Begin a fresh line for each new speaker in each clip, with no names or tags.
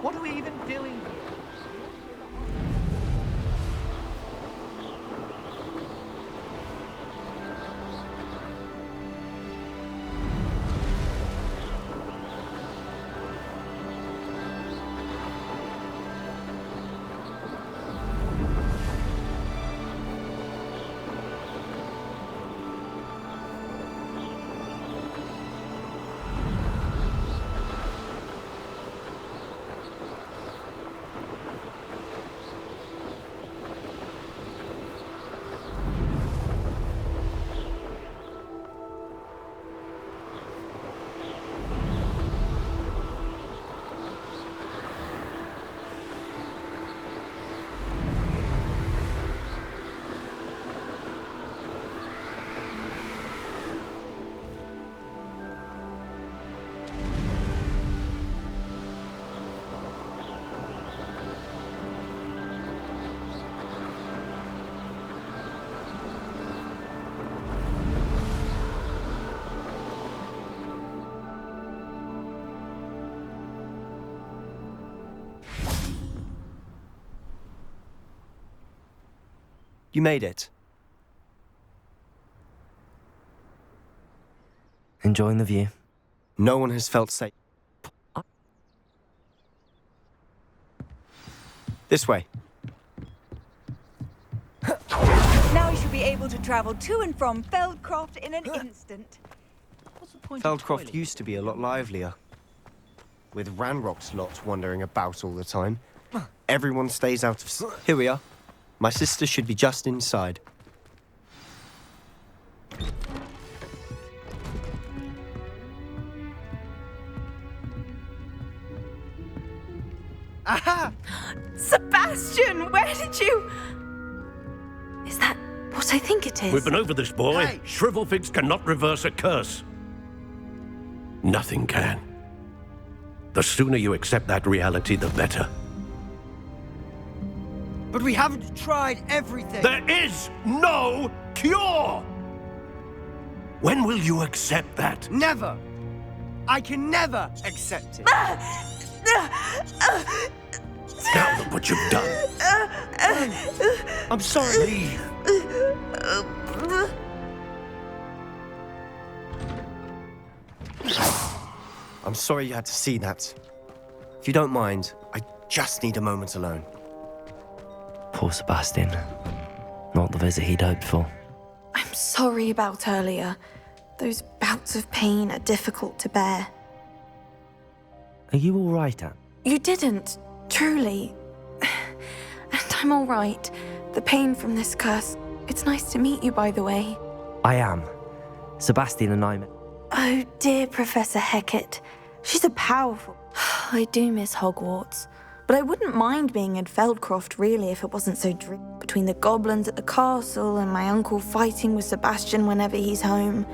What are we even doing here?
You made it.
Enjoying the view?
No one has felt safe. This way.
Now you should be able to travel to and from Feldcroft in an instant.
What's the point of
Feldcroft
toiling?
used to be a lot livelier. With Ranrock's lot wandering about all the time. Everyone stays out of... Here we are. My sister should be just inside.
Aha! Sebastian, where did you... Is that what I think it is?
We've been over this, boy.
Hey!
Shrivelfigs cannot reverse a curse. Nothing can. The sooner you accept that reality, the better.
But we haven't tried everything.
There is no cure! When will you accept that?
Never. I can never accept it.
Now look what you've done.
I'm sorry.
Leave.
I'm sorry you had to see that. If you don't mind, I just need a moment alone.
Poor Sebastian. Not the visit he'd hoped for.
I'm sorry about earlier. Those bouts of pain are difficult to bear.
Are you all right, Anne?
You didn't, truly. And I'm all right. The pain from this curse. It's nice to meet you, by the way.
I am. Sebastian and I met.
Oh, dear Professor Hecat. She's a powerful... I do miss Hogwarts. But I wouldn't mind being in Feldcroft, really, if it wasn't so dreary. Between the goblins at the castle and my uncle fighting with Sebastian whenever he's home.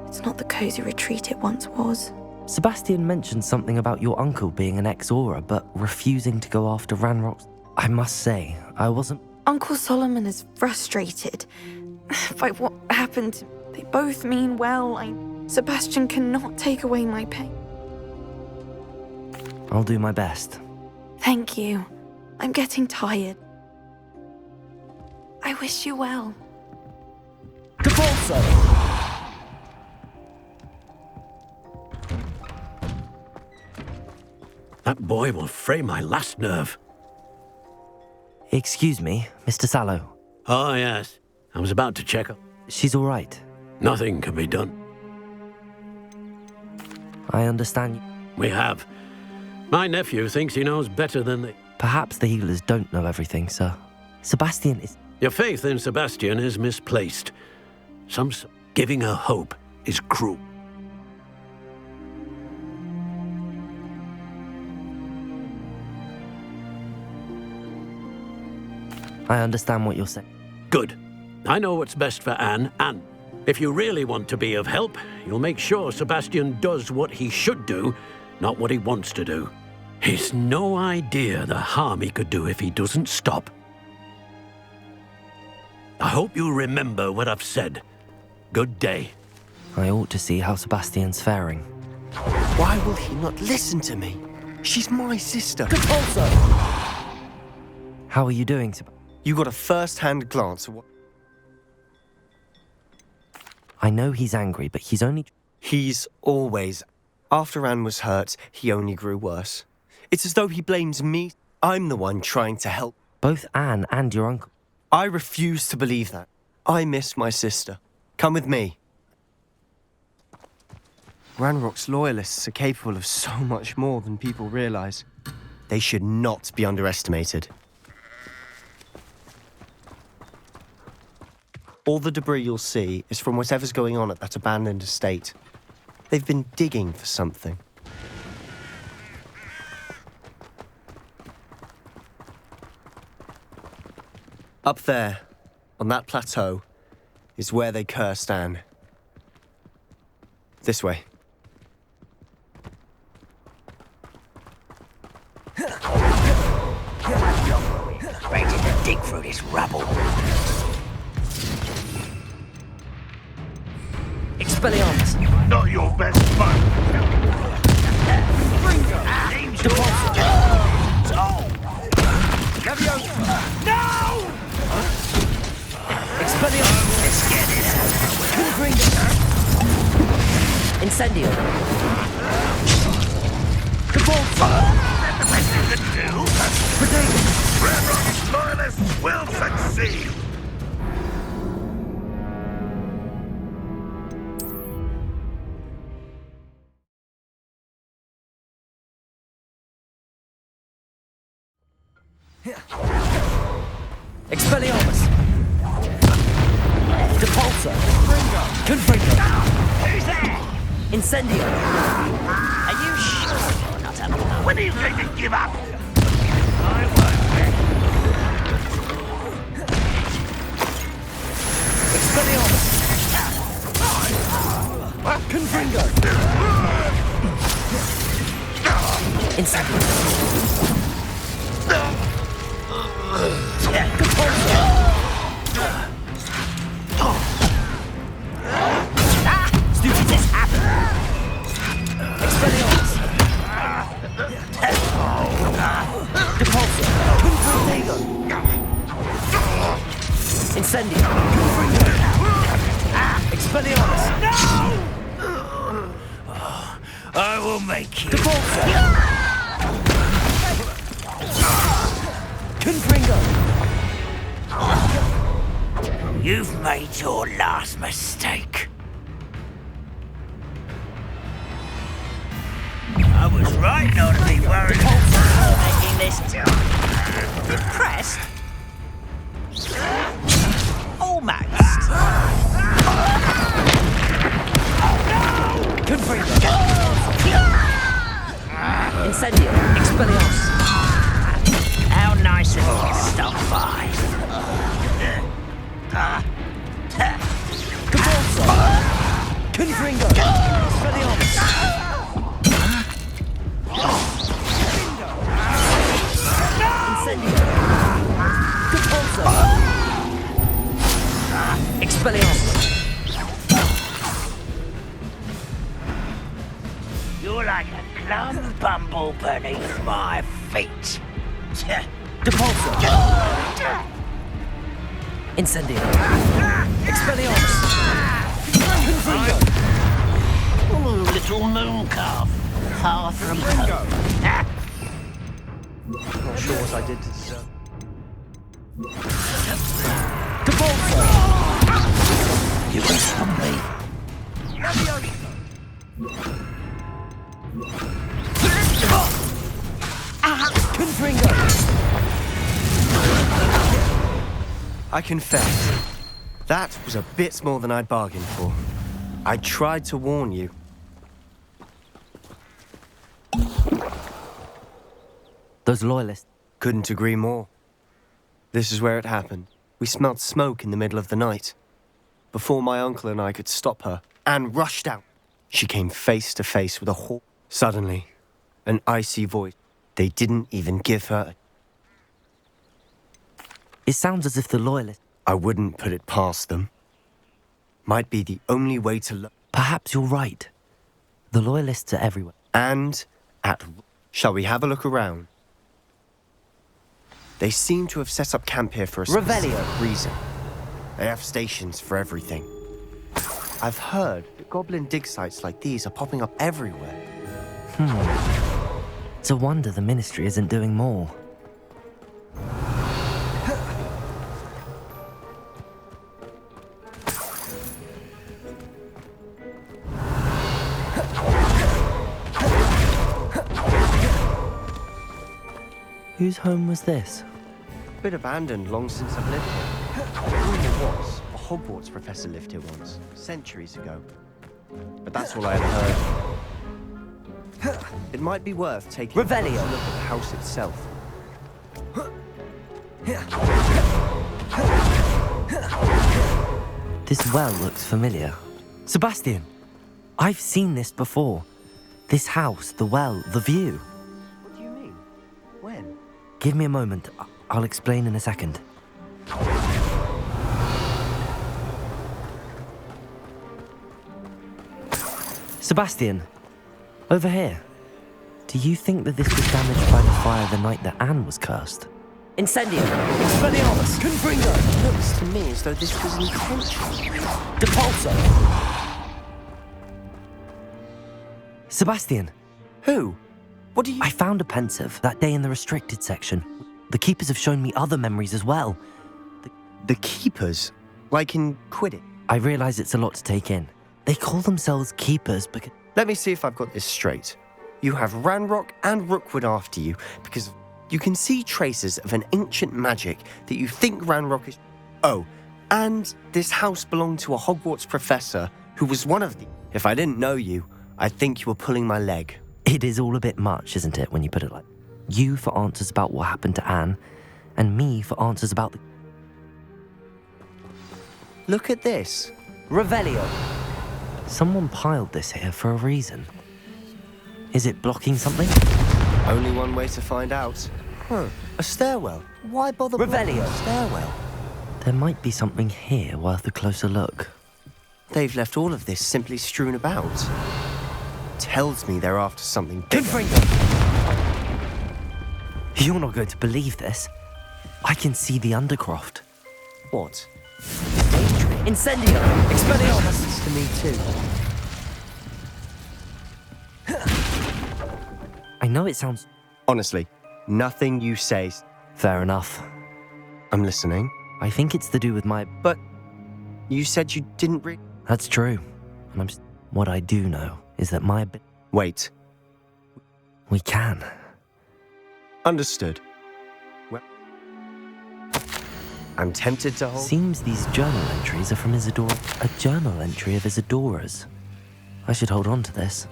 It's not the cozy retreat it once was.
Sebastian mentioned something about your uncle being an ex-Auror, but refusing to go after Ranrock's. I must say, I wasn't...
Uncle Solomon is frustrated by what happened. They both mean well. Sebastian cannot take away my pain.
I'll do my best.
Thank you. I'm getting tired. I wish you well.
That boy will fray my last nerve.
Excuse me, Mr. Sallow.
Oh, yes. I was about to check up.
She's all right.
Nothing can be done.
I understand.
We have. My nephew thinks he knows better than the...
Perhaps the healers don't know everything, sir. Sebastian is...
Your faith in Sebastian is misplaced. Giving her hope is cruel.
I understand what you're saying.
Good. I know what's best for Anne, and if you really want to be of help, you'll make sure Sebastian does what he should do, not what he wants to do. He's no idea the harm he could do if he doesn't stop. I hope you remember what I've said. Good day.
I ought to see how Sebastian's faring.
Why will he not listen to me? She's my sister.
How are you doing,
You got a first-hand glance at what...
I know he's angry, but he's only...
He's always... After Anne was hurt, he only grew worse. It's as though he blames me. I'm the one trying to help.
Both Anne and your uncle.
I refuse to believe that. I miss my sister. Come with me. Ranrock's loyalists are capable of so much more than people realize. They should not be underestimated. All the debris you'll see is from whatever's going on at that abandoned estate. They've been digging for something. Up there, on that plateau, is where they cursed Anne. This way.
Ready to dig through this rubble.
Expelliarmus!
Not your best fun. Name's
No!
Expelliarmus!
Let's get it.
Incendio!
the best you can do. Ranrock's loyalists will succeed.
Expelliarmus! Depulsor! Confringo!
Who's there?
Incendio!
Are you sure you're not up?
When are you going to give up?
Expelliarmus! Confringo! Incendio!
Stupid, this happened.
Expelliarmus! Depulsor! Confringo! Incendio! Expelliarmus!
I will make you.
Depulsor! Confringo!
You've made your last mistake. I was right not to be worried about making this. Impressed? Almost.
Confringo! Incendio! Expelliarmus!
How nice of you to stop by.
Depulsor! Confringo! Expelliarmus! Incendio! Depulsor! Expelliarmus!
You're like a clum bumble beneath my feet.
Depulsor! Incendio! Expelliarmus! Confringo!
Ooh, little moon calf. Far from home.
Not sure what I did to deserve.
Depulsor!
You can stop me.
Confringo!
I confess, that was a bit more than I'd bargained for. I tried to warn you.
Those loyalists.
Couldn't agree more. This is where it happened. We smelled smoke in the middle of the night. Before my uncle and I could stop her, Anne rushed out. She came face to face with a hawk. Suddenly, an icy voice. They didn't even give her...
It sounds as if the loyalists...
I wouldn't put it past them. Might be the only way to look.
Perhaps you're right. The loyalists are everywhere.
And at... Shall we have a look around? They seem to have set up camp here for a
Revelio.
specific reason. They have stations for everything. I've heard that goblin dig sites like these are popping up everywhere.
It's a wonder the Ministry isn't doing more. Whose home was this?
Bit abandoned long since I've lived here. Rumor was a Hogwarts professor lived here once, centuries ago. But that's all I ever heard. It might be worth taking a
Revelio.
closer look at the house itself.
This well looks familiar. Sebastian, I've seen this before. This house, the well, the view.
What do you mean? When?
Give me a moment. I'll explain in a second. Sebastian, over here. Do you think that this was damaged by the fire the night that Anne was cursed? Incendio! Expelliarmus! Confringo!
It looks to me as though this was intentional.
Depulso! Sebastian,
Who? What do you...
I found a pensive that day in the restricted section. The keepers have shown me other memories as well.
The keepers? Like in Quidditch?
I realize it's a lot to take in. They call themselves keepers because...
Let me see if I've got this straight. You have Ranrock and Rookwood after you because you can see traces of an ancient magic that you think Ranrock is... Oh, and this house belonged to a Hogwarts professor who was one of the... If I didn't know you, I'd think you were pulling my leg.
It is all a bit much, isn't it, when you put it like... You for answers about what happened to Anne, and me for answers about the...
Look at this.
Revelio. Someone piled this here for a reason. Is it blocking something?
Only one way to find out. A stairwell. Why bother blocking
Revelio.
a stairwell?
There might be something here worth a closer look.
They've left all of this simply strewn about. Tells me they're after something bigger.
You're not going to believe this. I can see the Undercroft.
What?
Incendio! Expelliarmus!
It's to me too.
I know it sounds...
Honestly, nothing you say...
Fair enough.
I'm listening.
I think it's to do with my...
But you said you didn't
That's true. And what I do know is that my...
Wait.
We can.
Understood. Well, I'm tempted to hold...
Seems these journal entries are from Isadora. A journal entry of Isadora's. I should hold on to this.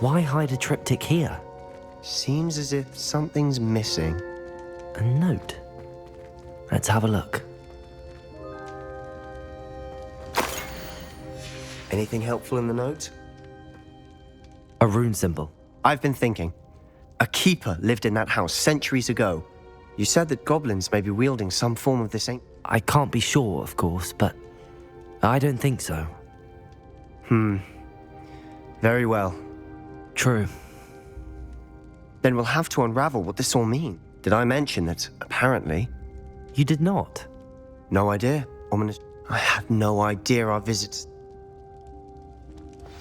Why hide a triptych here?
Seems as if something's missing.
A note. Let's have a look.
Anything helpful in the note?
A rune symbol.
I've been thinking. A keeper lived in that house centuries ago. You said that goblins may be wielding some form of this ain't...
I can't be sure, of course, but I don't think so.
Very well.
True.
Then we'll have to unravel what this all means. Did I mention that, apparently...
You did not.
No idea. Ominous... I had no idea our visits...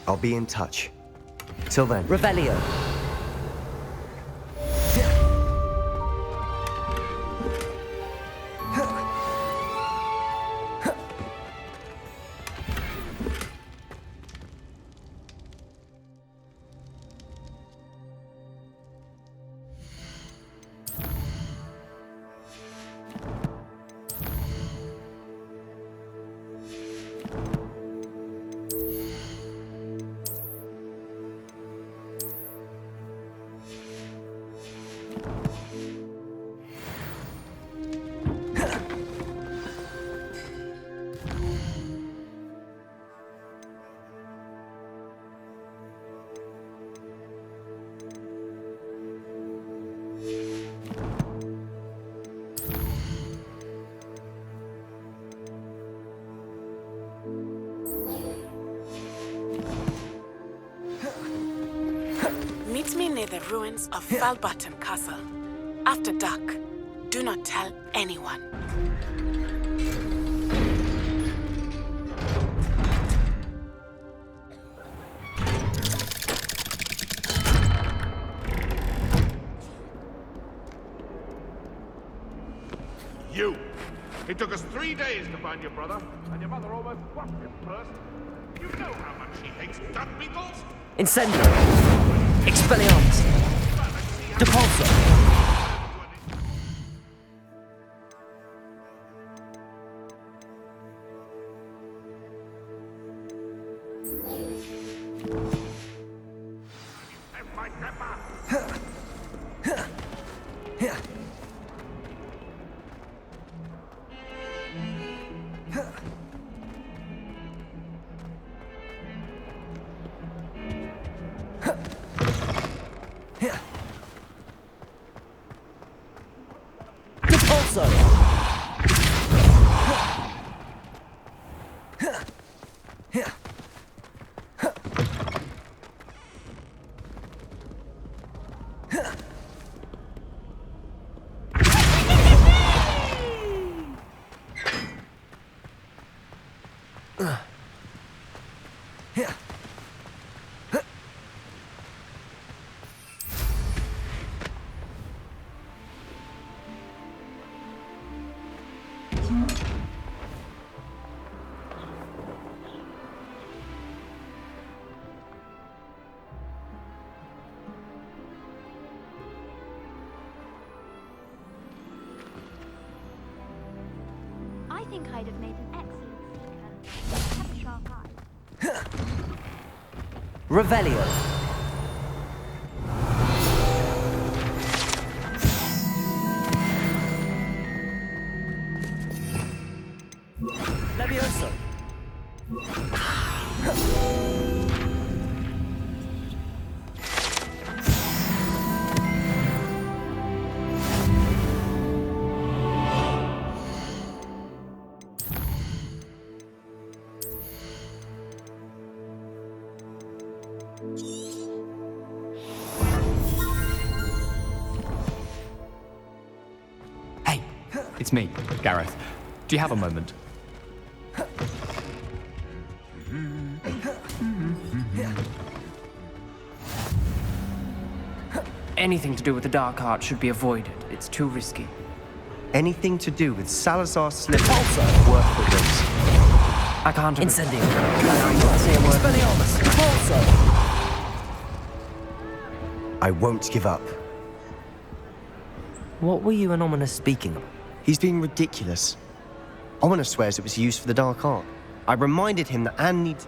I'll be in touch. Till then.
Revelio.
entrance of Falbutton Castle. After dark, do not tell anyone.
You! It took us 3 days to find your brother, and your mother almost washed him first. You know how much she hates dung beetles?
Incendio! Expelliarmus! Depulso!
My grandma!
Depulso!
I think I'd have made an excellent seeker. Have a sharp eye.
Revelio. Levioso.
Hey, it's me, Gareth. Do you have a moment?
Anything to do with the dark art should be avoided. It's too risky.
Anything to do with Salazar Slipper worth the risk.
I can't...
Incendio.
I can't say a word.
Expelliarmus. Depulso!
I won't give up.
What were you and Ominous speaking of?
He's being ridiculous. Ominous swears it was used for the dark art. I reminded him that Anne needs...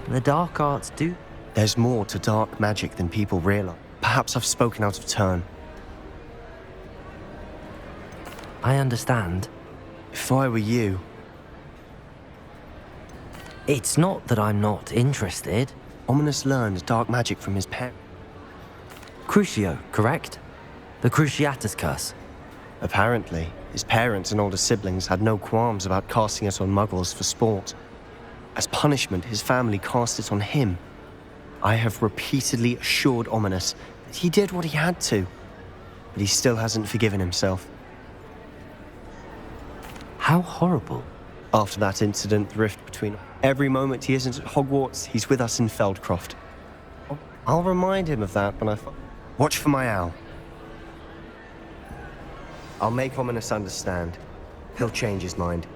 The dark arts do?
There's more to dark magic than people realize. Perhaps I've spoken out of turn.
I understand.
If I were you...
It's not that I'm not interested.
Ominous learned dark magic from his parents.
Crucio, correct? The Cruciatus curse.
Apparently, his parents and older siblings had no qualms about casting it on muggles for sport. As punishment, his family cast it on him. I have repeatedly assured Ominous that he did what he had to, but he still hasn't forgiven himself.
How horrible.
After that incident, the rift between... Every moment he isn't at Hogwarts, he's with us in Feldcroft. I'll remind him of that when I... Watch for my owl. I'll make Ominous understand. He'll change his mind.